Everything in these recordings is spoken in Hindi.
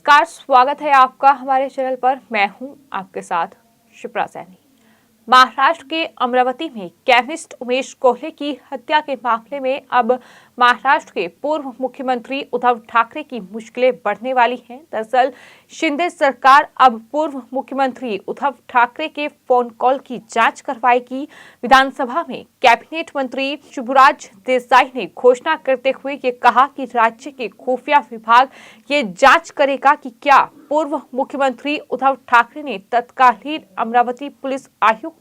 नमस्कार, स्वागत है आपका हमारे चैनल पर। मैं हूं आपके साथ शिप्रा सैनी। महाराष्ट्र के अमरावती में केमिस्ट उमेश कोल्हे की हत्या के मामले में अब महाराष्ट्र के पूर्व मुख्यमंत्री उद्धव ठाकरे की मुश्किलें बढ़ने वाली हैं। दरअसल शिंदे सरकार अब पूर्व मुख्यमंत्री उद्धव ठाकरे के फोन कॉल की जांच करवाएगी। विधानसभा में कैबिनेट मंत्री शिवराज देसाई ने घोषणा करते हुए ये कहा कि राज्य के खुफिया विभाग ये जांच करेगा कि क्या पूर्व मुख्यमंत्री उद्धव ठाकरे ने तत्कालीन अमरावती पुलिस आयुक्त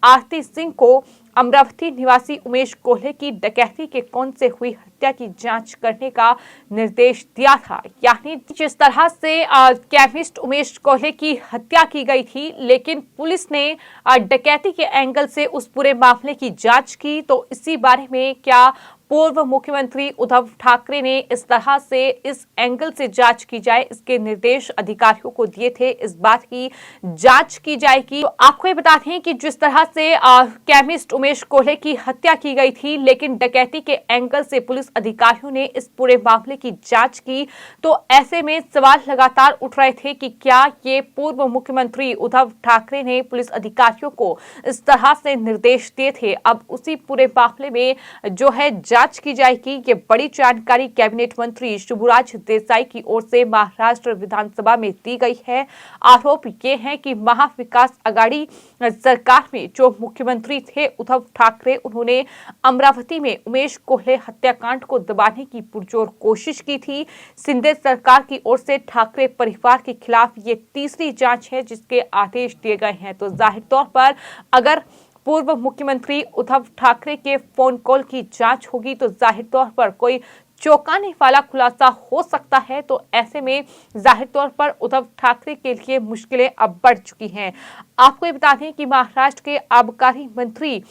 आरती सिंह को अमरावती निवासी उमेश कोल्हे की डकैती के कौन से हुई हत्या की जांच करने का निर्देश दिया था। यानी जिस तरह से केमिस्ट उमेश कोल्हे की हत्या की गई थी, लेकिन पुलिस ने डकैती के एंगल से उस पूरे मामले की जांच की। तो इसी बारे में क्या पूर्व मुख्यमंत्री उद्धव ठाकरे ने इस तरह से इस एंगल से जांच की जाए, इसके निर्देश अधिकारियों को दिए थे। इस बात की जांच की जाएगी। तो आपको ये बता दें कि जिस तरह से केमिस्ट उमेश कोल्हे की हत्या की गई थी, लेकिन डकैती के एंगल से पुलिस अधिकारियों ने इस पूरे मामले की जांच की। तो ऐसे में सवाल लगातार उठ रहे थे कि क्या ये पूर्व मुख्यमंत्री उद्धव ठाकरे ने पुलिस अधिकारियों को इस तरह से निर्देश दिए थे। अब उसी पूरे मामले में जो है जांच की जाएगी। ये बड़ी जानकारी कैबिनेट मंत्री शिवराज देसाई की ओर से महाराष्ट्र विधानसभा में दी गई है। आरोप ये है कि महाविकास आघाड़ी सरकार में जो मुख्यमंत्री थे उद्धव ठाकरे, उन्होंने अमरावती में उमेश कोल्हे हत्याकांड को दबाने की पुरजोर कोशिश की थी। शिंदे सरकार की ओर से ठाकरे परिवार के खिलाफ ये तीसरी जांच है जिसके आदेश दिए गए हैं। तो जाहिर तौर पर अगर पूर्व मुख्यमंत्री उद्धव ठाकरे के फोन कॉल की जांच होगी तो जाहिर तौर पर कोई चौंकाने वाला खुलासा हो सकता है। तो ऐसे में जाहिर तौर पर उद्धव ठाकरे के लिए मुश्किलें अब बढ़ चुकी हैं। आपको ये बता दें कि महाराष्ट्र के आबकारी मंत्री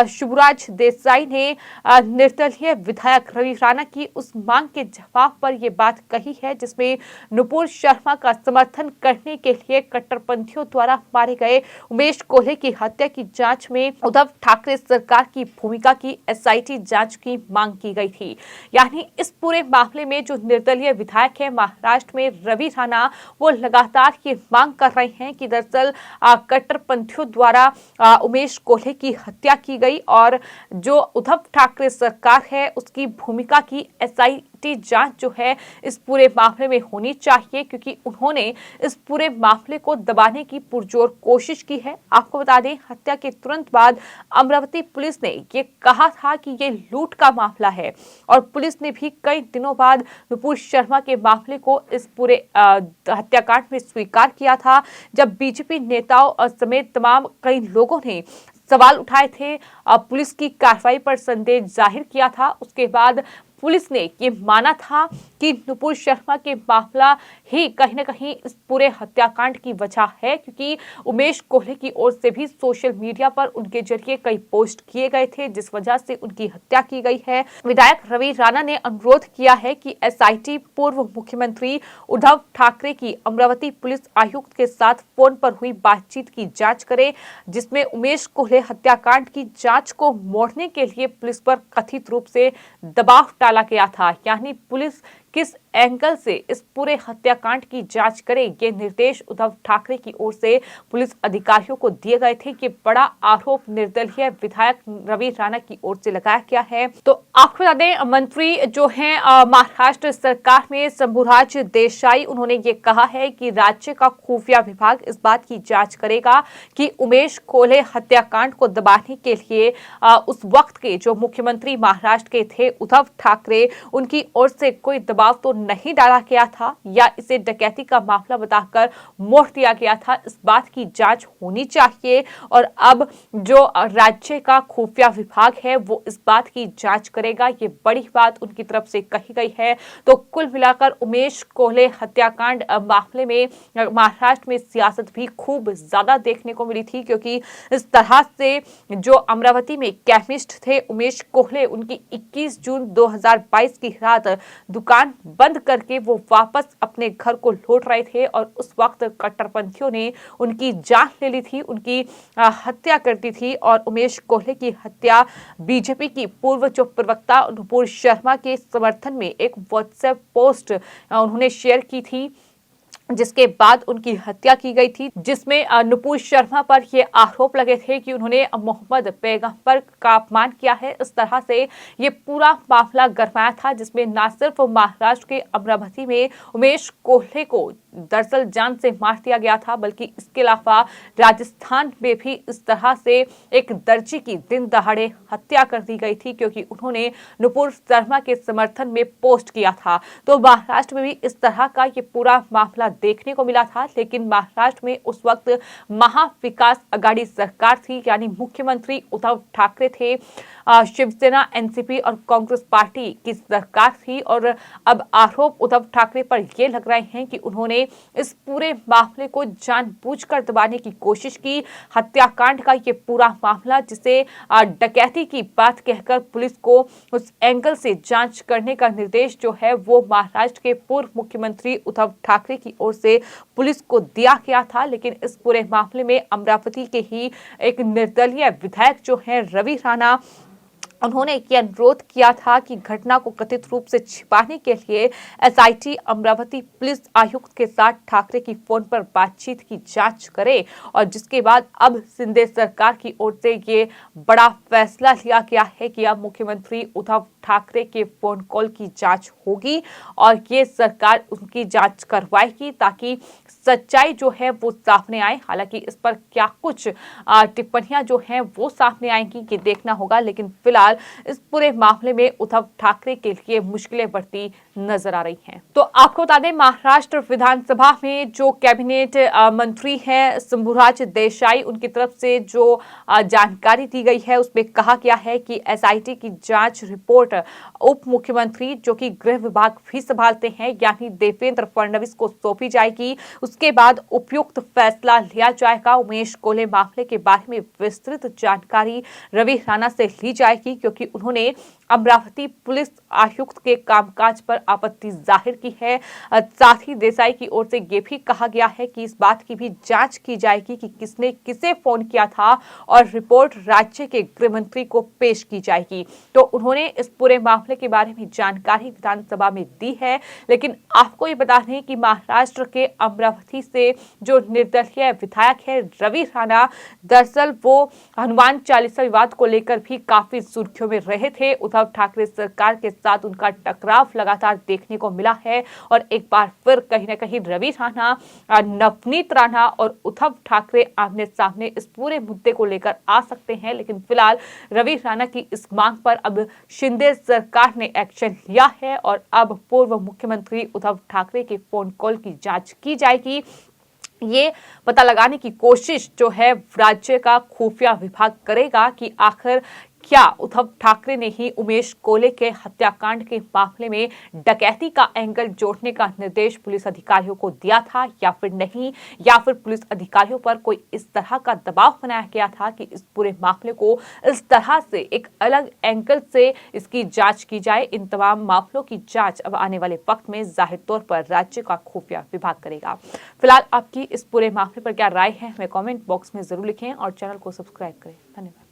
शिवराज देसाई ने निर्दलीय विधायक रवि राणा की उस मांग के जवाब पर यह बात कही है जिसमें नुपुर शर्मा का समर्थन करने के लिए कट्टरपंथियों द्वारा मारे गए उमेश कोल्हे की हत्या की जांच में उद्धव ठाकरे सरकार की भूमिका की एसआईटी जांच की मांग की गई थी। यानी इस पूरे मामले में जो निर्दलीय विधायक है महाराष्ट्र में रवि राणा, वो लगातार ये मांग कर रहे हैं कि दरअसल कट्टरपंथियों द्वारा उमेश कोल्हे की हत्या की गई और जो उद्धव ठाकरे सरकार है उसकी भूमिका की एसआईटी जांच जो है इस पूरे मामले में होनी चाहिए, क्योंकि उन्होंने इस पूरे मामले को दबाने की पुरजोर कोशिश की है। आपको बता दें, हत्या के तुरंत बाद अमरावती पुलिस ने ये कहा था कि ये लूट का मामला है और पुलिस ने भी कई दिनों बाद नुपुर शर्मा के मामले को इस पूरे हत्याकांड में स्वीकार किया था। जब बीजेपी नेताओं समेत तमाम कई लोगों ने सवाल उठाए थे, पुलिस की कार्रवाई पर संदेह जाहिर किया था, उसके बाद पुलिस ने ये माना था कि नुपुर शर्मा के मामला ही कहीं न कहीं इस पूरे हत्याकांड की वजह है, क्योंकि उमेश कोल्हे की ओर से भी सोशल मीडिया पर उनके जरिए कई पोस्ट किए गए थे जिस वजह से उनकी हत्या की गई है। विधायक रवि राणा ने अनुरोध किया है कि एसआईटी पूर्व मुख्यमंत्री उद्धव ठाकरे की अमरावती पुलिस आयुक्त के साथ फोन पर हुई बातचीत की जांच करे, जिसमें उमेश कोल्हे हत्याकांड की जांच को मोड़ने के लिए पुलिस पर कथित रूप से दबाव डाला गया था। यानी पुलिस किस एंगल से इस पूरे हत्याकांड की जांच करे, ये निर्देश उद्धव ठाकरे की ओर से पुलिस अधिकारियों को दिए गए थे। कि बड़ा आरोप निर्दलीय विधायक रवि राणा की ओर से लगाया गया है। तो आपको बता दें, मंत्री जो हैं महाराष्ट्र सरकार में शंभुराज देसाई, उन्होंने ये कहा है कि राज्य का खुफिया विभाग इस बात की जांच करेगा कि उमेश कोल्हे हत्याकांड को दबाने के लिए उस वक्त के जो मुख्यमंत्री महाराष्ट्र के थे उद्धव ठाकरे, उनकी ओर से कोई दबाव तो नहीं डाला गया था या इसे डकैती का मामला बताकर मोड़ दिया गया था। इस बात की जांच होनी चाहिए और अब जो राज्य का खुफिया विभाग है वो इस बात की जांच करेगा। ये बड़ी बात उनकी तरफ से कही गई है। तो कुल मिलाकर उमेश कोल्हे हत्याकांड मामले में महाराष्ट्र में सियासत भी खूब ज्यादा देखने को मिली थी, क्योंकि इस तरह से जो अमरावती में केमिस्ट थे उमेश कोल्हे, उनकी 21 जून 2022 की रात दुकान बंद करके वो वापस अपने घर को लौट रहे थे और उस वक्त कट्टरपंथियों ने उनकी जान ले ली थी, उनकी हत्या कर दी थी। और उमेश कोल्हे की हत्या बीजेपी की पूर्व जो प्रवक्ता नुपुर शर्मा के समर्थन में एक व्हाट्सएप पोस्ट उन्होंने शेयर की थी। जिसके बाद उनकी हत्या की गई थी, जिसमें नुपुर शर्मा पर ये आरोप लगे थे कि उन्होंने मोहम्मद पैगंबर का अपमान किया है। इस तरह से ये पूरा मामला गरमाया था, जिसमें न सिर्फ महाराष्ट्र के अमरावती में उमेश कोल्हे को दरअसल जान से मार दिया गया था, बल्कि इसके अलावा राजस्थान में भी इस तरह से एक दर्जी की दिन दहाड़े हत्या कर दी गई थी, क्योंकि उन्होंने नुपुर शर्मा के समर्थन में पोस्ट किया था। तो महाराष्ट्र में भी इस तरह का ये पूरा मामला देखने को मिला था, लेकिन महाराष्ट्र में उस वक्त महाविकास आघाड़ी सरकार थी, यानी मुख्यमंत्री उद्धव ठाकरे थे। शिवसेना, एनसीपी और कांग्रेस पार्टी की सरकार थी, और अब आरोप उद्धव ठाकरे पर यह लग रहे हैं कि उन्होंने इस पूरे मामले को जानबूझकर दबाने की कोशिश की। हत्याकांड का ये पूरा मामला, जिसे डकैती की बात कहकर पुलिस को उस एंगल से जांच करने का निर्देश जो है वो महाराष्ट्र के पूर्व मुख्यमंत्री उद्धव ठाकरे की ओर से पुलिस को दिया गया था। लेकिन इस पूरे मामले में अमरावती के ही एक निर्दलीय विधायक जो है रवि राणा, उन्होंने ये अनुरोध किया था कि घटना को कथित रूप से छिपाने के लिए एसआईटी अमरावती पुलिस आयुक्त के साथ ठाकरे की फोन पर बातचीत की जांच करे, और जिसके बाद अब शिंदे सरकार की ओर से ये बड़ा फैसला लिया गया है कि अब मुख्यमंत्री उद्धव ठाकरे के फोन कॉल की जांच होगी और ये सरकार उनकी जांच करवाएगी, ताकि सच्चाई जो है वो सामने आए। हालांकि इस पर क्या कुछ टिप्पणियां जो हैं वो सामने आएंगी, ये देखना होगा। लेकिन फिलहाल इस पूरे मामले में उद्धव ठाकरे के लिए मुश्किलें बढ़ती नजर आ रही हैं। तो आपको बता दें, महाराष्ट्र विधानसभा में जो कैबिनेट मंत्री हैं शंभूराज देसाई, उनकी तरफ से जो जानकारी दी गई है उसमें कहा गया है कि एसआईटी की जांच रिपोर्ट उप मुख्यमंत्री जो कि गृह विभाग भी संभालते हैं, यानी देवेंद्र फडणवीस को सौंपी जाएगी। उसके बाद उपयुक्त फैसला लिया जाएगा। उमेश कोल्हे मामले के बारे में विस्तृत जानकारी रवि राणा से ली जाएगी, क्योंकि उन्होंने अमरावती पुलिस आयुक्त के कामकाज पर आपत्ति जाहिर की है। साथ ही देसाई की ओर से ये भी कहा गया है कि इस बात की भी जांच की जाएगी कि किसने किसे फोन किया था, और रिपोर्ट राज्य के गृह मंत्री को पेश की जाएगी। तो उन्होंने इस पूरे मामले के बारे में जानकारी विधानसभा में दी है। लेकिन आपको ये बता दें कि महाराष्ट्र के अमरावती से जो निर्दलीय विधायक है रवि राणा, दरअसल वो हनुमान चालीसा विवाद को लेकर भी काफी सुर्खियों में रहे थे। उद्धव ठाकरे सरकार के साथ उनका टकराव लगातार देखने को मिला है, और एक बार फिर कहीं ना कहीं रवि राणा, नवनीत राणा और उद्धव ठाकरे आमने सामने इस पूरे मुद्दे को लेकर आ सकते हैं। लेकिन फिलहाल रवि राणा की इस मांग पर अब शिंदे सरकार ने एक्शन लिया है, और अब पूर्व मुख्यमंत्री उद्धव ठाकरे के फोन कॉल की जांच की जाएगी। ये पता लगाने की कोशिश जो है राज्य का खुफिया विभाग करेगा कि आखिर क्या उद्धव ठाकरे ने ही उमेश कोल्हे के हत्याकांड के मामले में डकैती का एंगल जोड़ने का निर्देश पुलिस अधिकारियों को दिया था या फिर नहीं, या फिर पुलिस अधिकारियों पर कोई इस तरह का दबाव बनाया गया था कि इस पूरे मामले को इस तरह से एक अलग एंगल से इसकी जांच की जाए। इन तमाम मामलों की जांच अब आने वाले वक्त में जाहिर तौर पर राज्य का खुफिया विभाग करेगा। फिलहाल आपकी इस पूरे मामले पर क्या राय है, हमें कमेंट बॉक्स में जरूर लिखें और चैनल को सब्सक्राइब करें। धन्यवाद।